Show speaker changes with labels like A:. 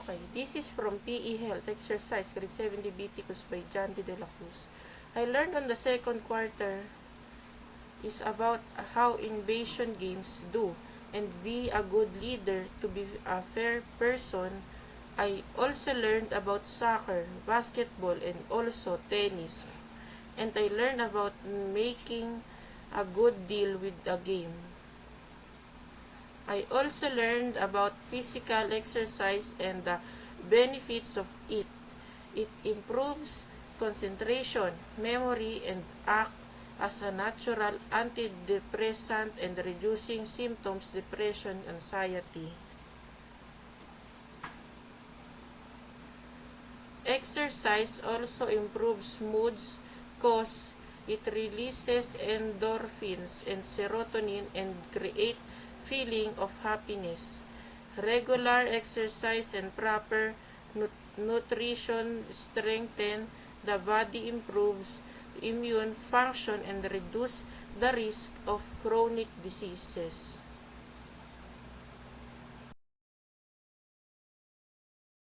A: Okay, this is from PE Health Exercise, grade 7 Leviticus by John D. De La Cruz. I learned on the second quarter is about how invasion games do, and be a good leader to be a fair person. I also learned about soccer, basketball, and also tennis. And I learned about making a good deal with a game. I also learned about physical exercise and the benefits of it. It improves concentration, memory, and act as a natural antidepressant and reducing symptoms, depression, anxiety. Exercise also improves moods cause it releases endorphins and serotonin and create feeling of happiness. Regular exercise and proper nutrition strengthen the body, improves immune function, and reduce the risk of chronic diseases.